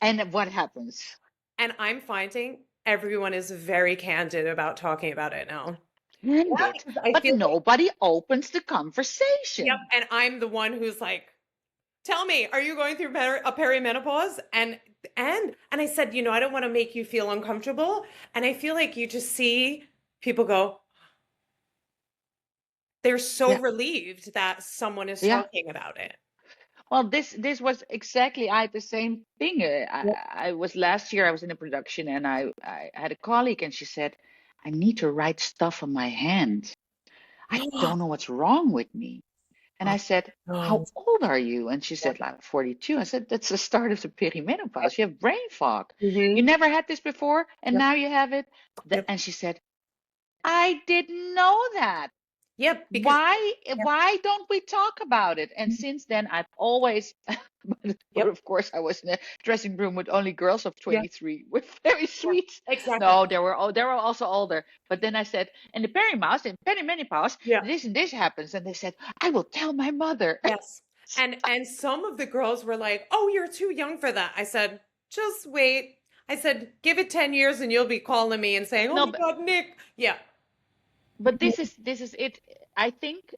and what happens? And I'm finding everyone is very candid about talking about it now. Yeah, Ended, because I but feel like, nobody opens the yep. conversation. And I'm the one who's like, tell me, are you going through a perimenopause? And I said, I don't want to make you feel uncomfortable. And I feel like you just see people go, they're so Yeah, relieved that someone is yeah. talking about it. Well, this was exactly I had the same thing. Yep. I was last year. I was in a production, and I had a colleague, and she said, "I need to write stuff on my hand. I don't know what's wrong with me." And I said, Oh, "How old are you?" And she yep, said, "Like 42." I said, "That's the start of the perimenopause. You have brain fog. You hmm, never had this before, and yep, now you have it." yep, And she said, "I didn't know that. yep. Because yep, Why don't we talk about it?" And since then, I've always, but yep, of course, I was in a dressing room with only girls of yep, 23 with very yep, sweet. exactly. No, there were also older. But then I said, "And the perimenopause, and perimenopause, Yeah. this and this happens." And they said, "I will tell my mother." Yes. And some of the girls were like, "Oh, you're too young for that." I said, "Just wait." I said, "Give it 10 years and you'll be calling me and saying, 'Oh No, my God, Nick.'" Yeah. but this is it. I think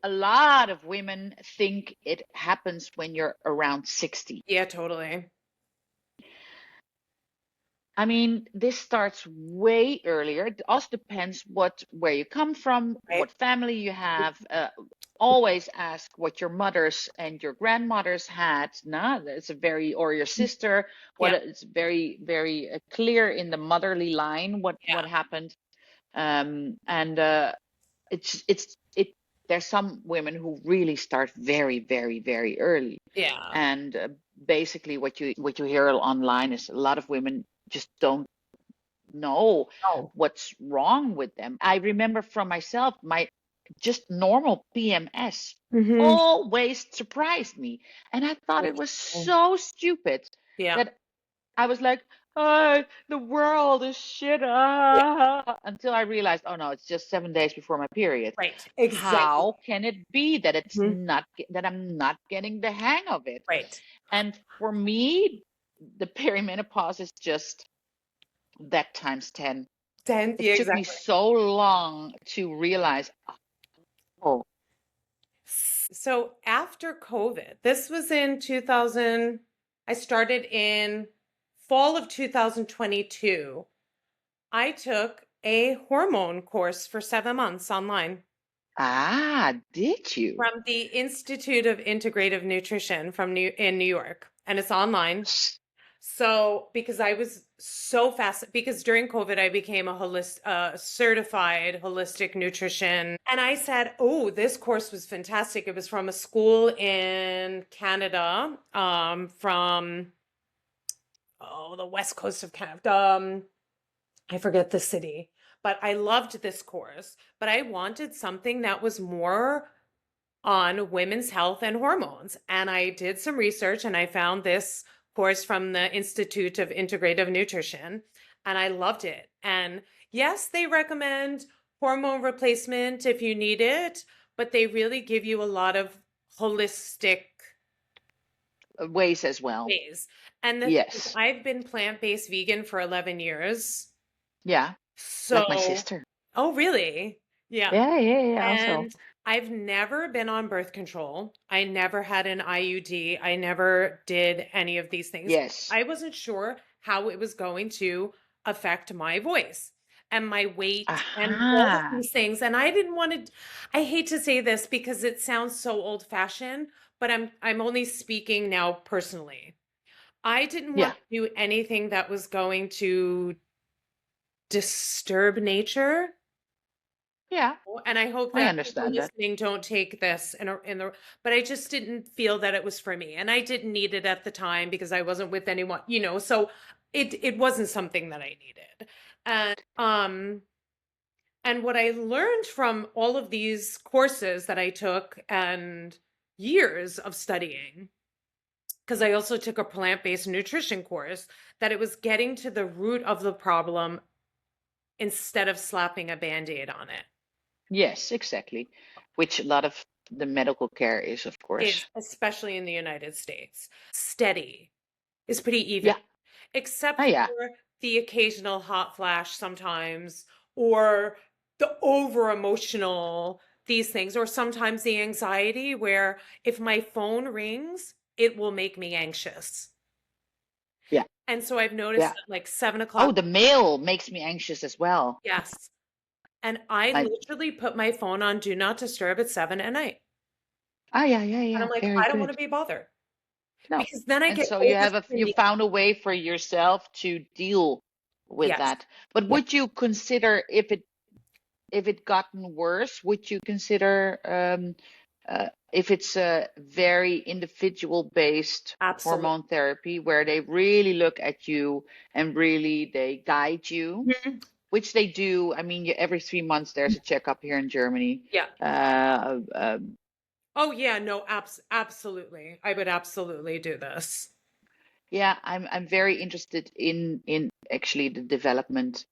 a lot of women think it happens when you're around 60. Yeah, totally. I mean, this starts way earlier. It also depends where you come from, Right? what family you have. Always ask what your mothers and your grandmothers had. Nah, it's a very, or your sister. Yeah. It's very, very clear in the motherly line Yeah. what happened. And it. There's some women who really start very, very, very early. Yeah. And basically, what you hear online is a lot of women just don't know Oh. what's wrong with them. I remember from myself, my just normal PMS Hmm. always surprised me. And I thought it was so stupid Yeah. that I was like, oh, the world is shit. Yeah. Until I realized, oh no, it's just 7 days before my period. Right. Exactly. How can it be that Mhm. that I'm not getting the hang of it? Right. And for me, the perimenopause is just that times 10. Then, It yeah, took me exactly. so long to realize, oh, So after COVID, this was in 2000, I started in fall of 2022. I took a hormone course for 7 months online did you? from the Institute of Integrative Nutrition in New York, and it's online. So because I was so fast, because during COVID I became a certified holistic nutrition, and I said, "Oh, this course was fantastic." It was from a school in Canada, from the west coast of Canada. I forget the city, but I loved this course, but I wanted something that was more on women's health and hormones. And I did some research and I found this course from the Institute of Integrative Nutrition, and I loved it. And yes, they recommend hormone replacement if you need it, but they really give you a lot of holistic Ways as well. ways. And the thing is, Yes. I've been plant-based vegan for 11 years. Yeah. Like my So, sister. oh, really? Yeah. Yeah. Also. And I've never been on birth control. I never had an IUD. I never did any of these things. Yes. I wasn't sure how it was going to affect my voice and my weight and all of Aha. these things. And I didn't want to, I hate to say this because it sounds so old-fashioned, but I'm only speaking now personally. I didn't Yeah. want to do anything that was going to disturb nature. Yeah. And I hope I that people understand that. listening don't take this but I just didn't feel that it was for me. And I didn't need it at the time because I wasn't with anyone, so it wasn't something that I needed. And what I learned from all of these courses that I took and years of studying, because I also took a plant-based nutrition course, that it was getting to the root of the problem instead of slapping a Band-Aid on it. Yes, exactly. Which a lot of the medical care is, of course. Especially in the United States. Steady is pretty even, Yeah. except Yeah. for the occasional hot flash sometimes, or the over emotional, these things, or sometimes the anxiety where if my phone rings, it will make me anxious. Yeah. And so I've noticed Yeah. that like 7 Oh, o'clock. the mail makes me anxious as well. Yes. And I Like, literally put my phone on Do Not Disturb at 7 at night. yeah. And I'm like, Very I don't want good. to be bothered. No. Because then I And get so you overstimulated. found a way for yourself to deal with Yes. that. But Yeah. would you consider if it gotten worse, would you consider if it's a very individual based Absolutely. hormone therapy where they really look at you and really they guide you, Mhm. which they do. I mean, every 3 months there's a checkup here in Germany. Yeah. Um, Oh yeah, no, absolutely. I would absolutely do this. yeah, I'm very interested in actually the development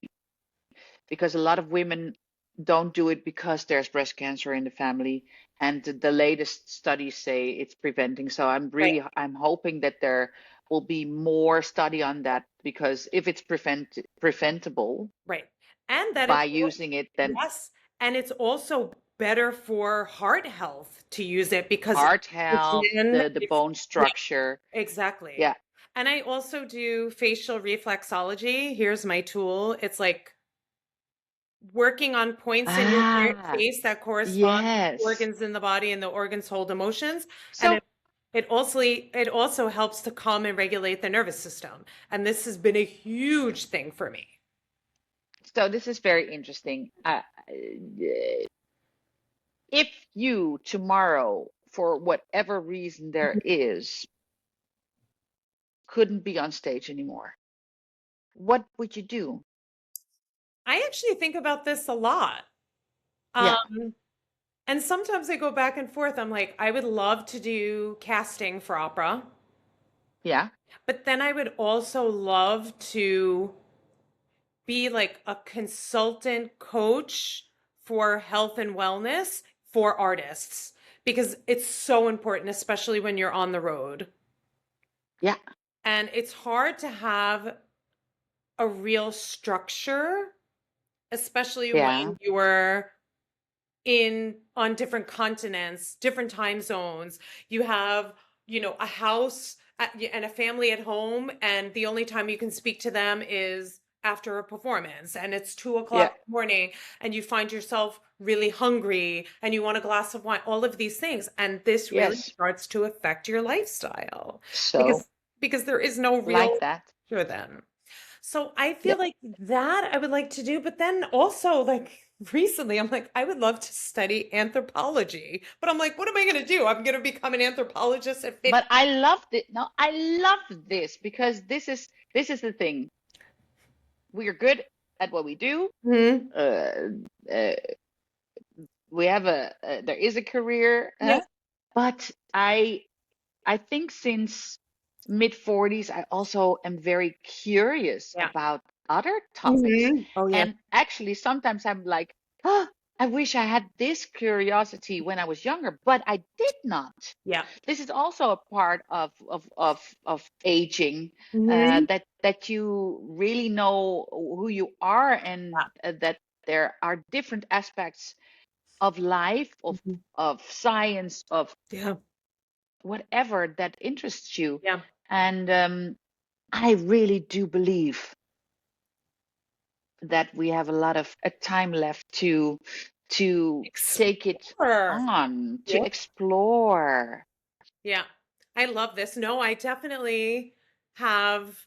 because a lot of women don't do it because there's breast cancer in the family, and the latest studies say it's preventing. So Right. I'm hoping that there will be more study on that because if it's preventable Right. And that by it's using it, then yes, and it's also better for heart health to use it because heart health, oxygen the is bone yeah, structure. exactly. Yeah. And I also do facial reflexology. Here's my tool. It's like working on points in your Ah, face that correspond to yes. organs in the body, and the organs hold emotions. And So it also helps to calm and regulate the nervous system. And this has been a huge thing for me. so this is very interesting. If you tomorrow, for whatever reason there is, couldn't be on stage anymore, what would you do? I actually think about this a lot. Yeah, And sometimes I go back and forth. I'm like, I would love to do casting for opera, yeah, but then I would also love to be like a consultant coach for health and wellness for artists because it's so important, especially when you're on the road. yeah, And it's hard to have a real structure, especially yeah, when you're on different continents, different time zones. You have, a house and a family at home, and the only time you can speak to them is after a performance, and it's 2 o'clock yeah, in the morning, and you find yourself really hungry and you want a glass of wine, all of these things. And this really yes. starts to affect your lifestyle So, because there is no real like that. structure then. So I Yeah, feel like that I would like to do, but then also like recently I'm like, I would love to study anthropology, but I'm like, what am I going to do? I'm going to become an anthropologist at 50. but I loved it. No, I love this because this is the thing. We're good. at what we do. Mhm. Uh, we have there is a career, Yes. but I think since mid 40s, I also am very curious Yeah. about other topics. Oh, yeah. And actually, sometimes I'm like, oh, I wish I had this curiosity when I was younger, but I did not. Yeah. This is also a part of aging, Mhm. that you really know who you are, and Yeah. that there are different aspects of life, Mhm. of science, of Yeah. whatever that interests you. Yeah. And I really do believe that we have a lot of time left to take it Explore. on, to Yeah. explore. Yeah. I love this. No, I definitely have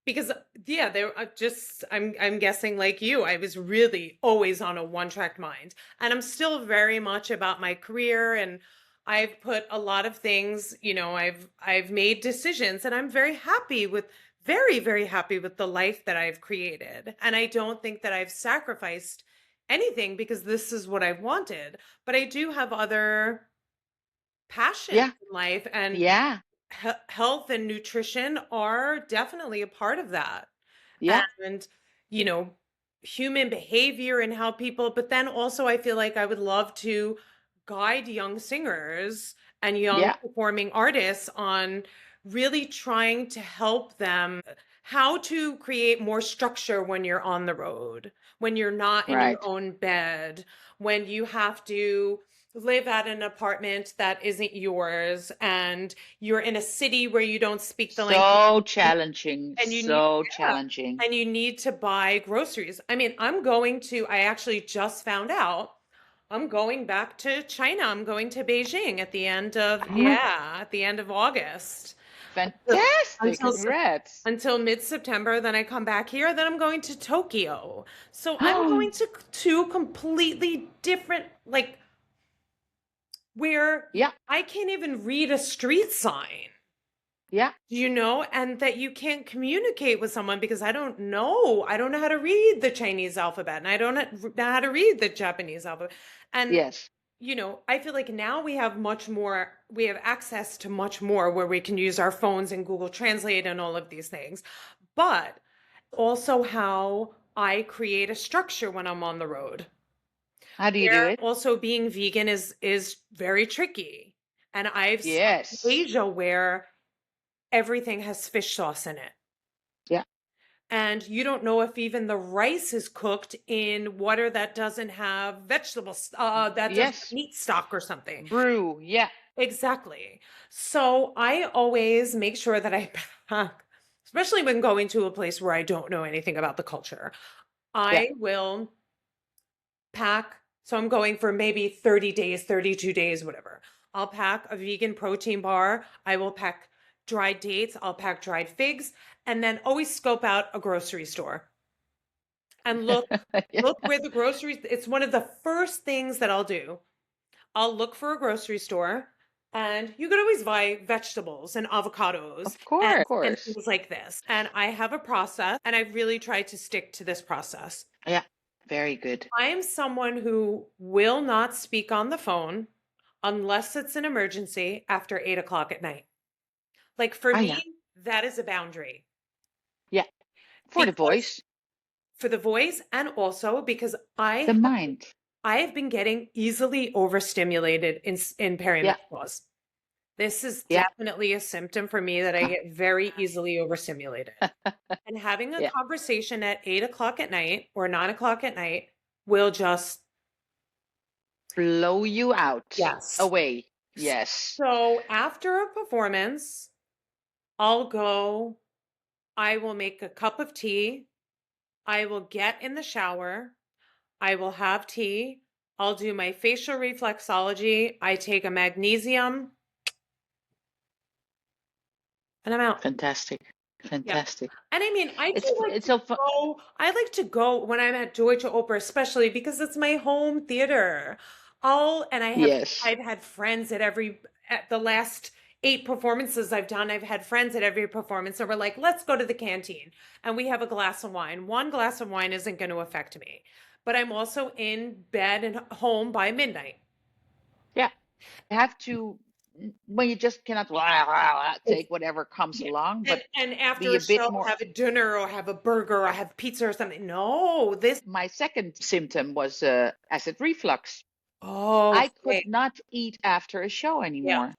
because yeah, there just I'm guessing like you, I was really always on a one-track mind. And I'm still very much about my career and I've put a lot of things, I've made decisions and I'm very happy with the life that I've created. And I don't think that I've sacrificed anything because this is what I wanted. But I do have other passions Yeah, in life and yeah, health and nutrition are definitely a part of that. yeah, And, you know, human behavior and how people, but then also I feel like I would love to guide young singers and young yeah, performing artists on really trying to help them how to create more structure when you're on the road, when you're not in your right. own bed, when you have to live at an apartment that isn't yours and you're in a city where you don't speak the language So challenging, and you need so yeah, challenging. and you need to buy groceries. I mean, I actually just found out I'm going back to China. I'm going to Beijing Oh, at the end of August. fantastic. Until Sep- Congrats. until mid-September, then I come back here, then I'm going to Tokyo. So I'm Oh, going to two completely different like where yeah, I can't even read a street sign. yeah, And that you can't communicate with someone because I don't know. I don't know how to read the Chinese alphabet and I don't know how to read the Japanese alphabet. And, yes. I feel like now we have access to much more where we can use our phones and Google Translate and all of these things. But also how I create a structure when I'm on the road. How do you do Where it? also being vegan is very tricky. And I've seen Yes. Asia where everything has fish sauce in it. Yeah. And you don't know if even the rice is cooked in water that doesn't have vegetables, that doesn't have Yes. meat stock or something. Brew. Yeah. Exactly. So I always make sure that I pack, especially when going to a place where I don't know anything about the culture. Yeah. I will pack. So I'm going for maybe 30 days, 32 days, whatever. I'll pack a vegan protein bar. I will pack dried dates. I'll pack dried figs and then always scope out a grocery store and Yeah. look where the groceries, it's one of the first things that I'll do. I'll look for a grocery store and you could always buy vegetables and avocados Of course. Of and course. things like this. And I have a process and I really try to stick to this process. Yeah. Very good. I am someone who will not speak on the phone unless it's an emergency after 8 o'clock at night. Like for Ah, me, yeah. that is a boundary Yeah. For the because voice, for the voice and also because the mind. I have been getting easily overstimulated in Yeah. perimenopause. This is Yeah. definitely a symptom for me that I get very easily overstimulated. And having a Yeah. conversation at 8 o'clock at night or 9 o'clock at night will just, Blow you out. yes. Away. Yes. So after a performance, I'll go, I will make a cup of tea. I will get in the shower. I will have tea. I'll do my facial reflexology. I take a magnesium and I'm out. Fantastic. Yeah. Fantastic. And I mean, It's so fun. I like to go when I'm at Deutsche Oper, especially because it's my home theater. Yes. I've had friends at the last 8 performances I've done, I've had friends at every performance that were like, let's go to the canteen and we have a glass of wine. One glass of wine isn't going to affect me, but I'm also in bed and home by midnight. Yeah. You have to, when you just cannot take whatever comes Yeah. along, but And after be a a bit show, more. have a dinner or have a burger or have pizza or something. No, this. My second symptom was acid reflux. Oh, I could okay. not eat after a show Yeah. anymore.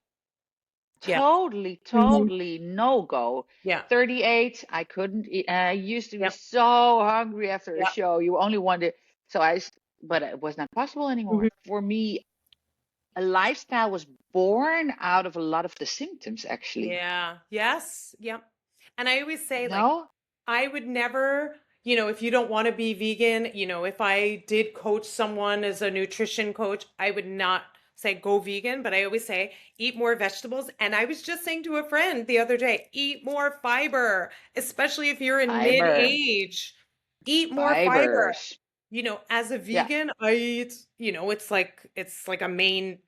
Yeah. Totally, Mhm. totally no go. Yeah. 38, I couldn't eat. I used to be Yep. so hungry after a Yep. show. You only wanted, so but it was not possible anymore. Mhm. For me, a lifestyle was born out of a lot of the symptoms, actually. Yeah. Yes. Yep. And I always say, like, No? I would never, if you don't want to be vegan, if I did coach someone as a nutrition coach, I would not say go vegan, but I always say eat more vegetables. And I was just saying to a friend the other day, eat more fiber, especially if you're in Fiber. mid-age. Eat more fiber. Fibers. As a Yeah. vegan, I eat, it's like a main,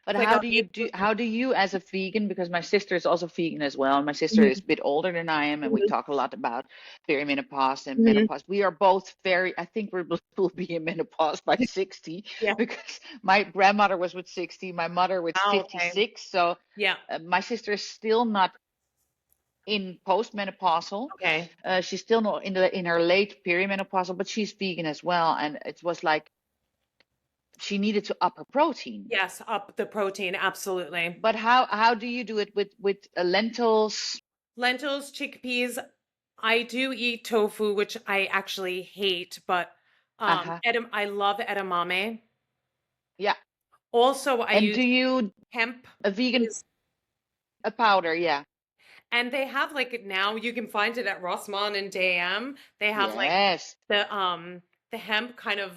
But it's like a main how do you as a vegan, because my sister is also vegan as well, and my sister protein. is a bit older than I am, and we Mhm, talk a lot about perimenopause and mhm. menopause. We are both I think will be in menopause by 60 Yeah. because my grandmother was with 60, my mother with Oh, okay. 56. So Yeah. my sister is still not in postmenopausal. Okay. She's still not in her late perimenopausal, but she's vegan as well, and it was like she needed to up her protein. Yes, up the protein, absolutely. But how do you do it with lentils? Lentils, chickpeas. I do eat tofu, which I actually hate, but Uh-huh. I love edamame. Yeah. Also, I And do use you hemp a vegan is, a powder? Yeah. and they have like now you can find it at Rossmann and DM. They have like Yes. the hemp kind of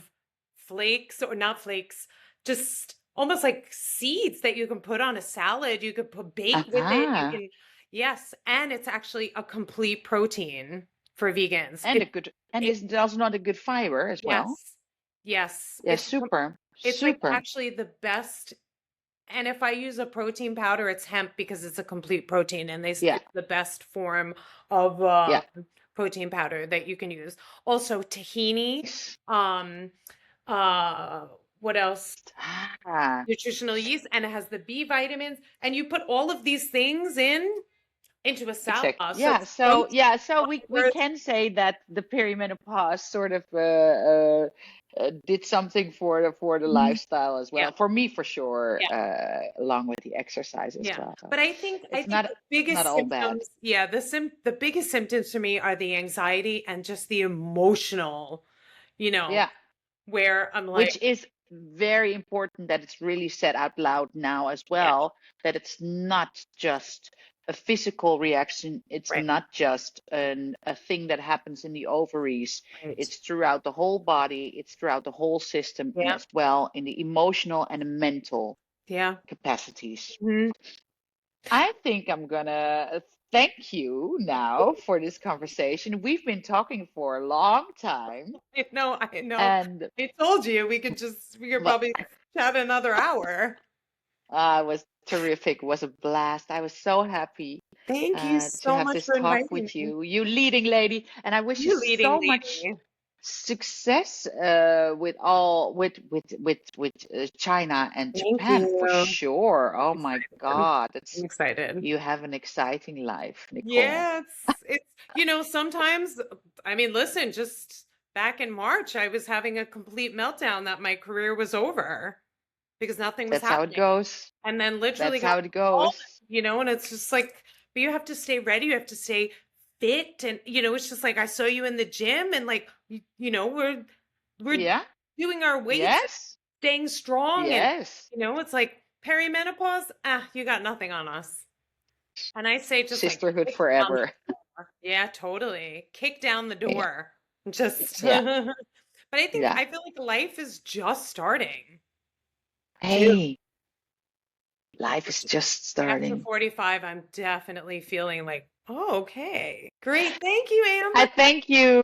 flakes or not flakes, just almost like seeds that you can put on a salad. You could put bake with it. You Uh-huh. can, yes, and it's actually a complete protein for vegans. And a good, and It, is it also not a good fiber as well? yes, yes, Yeah, super. it's like Super. actually the best. And if I use a protein powder, it's hemp because it's a complete protein, and Yeah. it's the best form of Yeah. protein powder that you can use. Also, tahini. Yes. Um, what else? Ah. Nutritional yeast, and it has the B vitamins, and you put all of these things into a salad. Exactly. So Yeah. it's so So we worth. can say that the perimenopause sort of did something for the Mhm. lifestyle as Yeah, well. For me, for sure, yeah, along with the exercise as yeah. well. So But I it's think not the not biggest all bad. symptoms, yeah, the biggest symptoms for me are the anxiety and just the emotional, you know, Yeah. where I'm like, Which is very important that it's really said out loud now as yeah, well, that it's not just a physical reaction, it's right, not just a thing that happens in the ovaries, right, it's throughout the whole body, it's throughout the whole system, and yeah, as well in the emotional and the mental yeah. capacities. Mhm. I think I'm gonna thank you now for this conversation. We've been talking for a long time, I know, I know. and I told you we could well, probably chat another hour. it was terrific. It was a blast. I was so happy Thank you to so have much this for talk inviting with me. you, you leading lady. And I wish you You leading so much lady. success with China and Thank Japan for you. sure. Oh my Excited. God, I'm it's excited. you have an exciting life, Nicole. Yeah, sometimes, I mean, listen, just back in March, I was having a complete meltdown that my career was over because nothing was That's how it happening. goes. And then literally That's got how it called, goes. and it's just like, but you have to stay ready, you have to stay fit, and it's just like I saw you in the gym, and like we're Yeah. doing our weights, Yes. staying strong, and Yes. it's like perimenopause, you got nothing on us. And I say just like Sisterhood kick down the forever. door. Yeah, totally. Kick down the Yeah. door. Just Yeah. but Yeah. I feel like life is just starting too. Hey, life is just After starting. 45, I'm definitely feeling like, oh, okay. Great. Thank you, I Amber. thank you.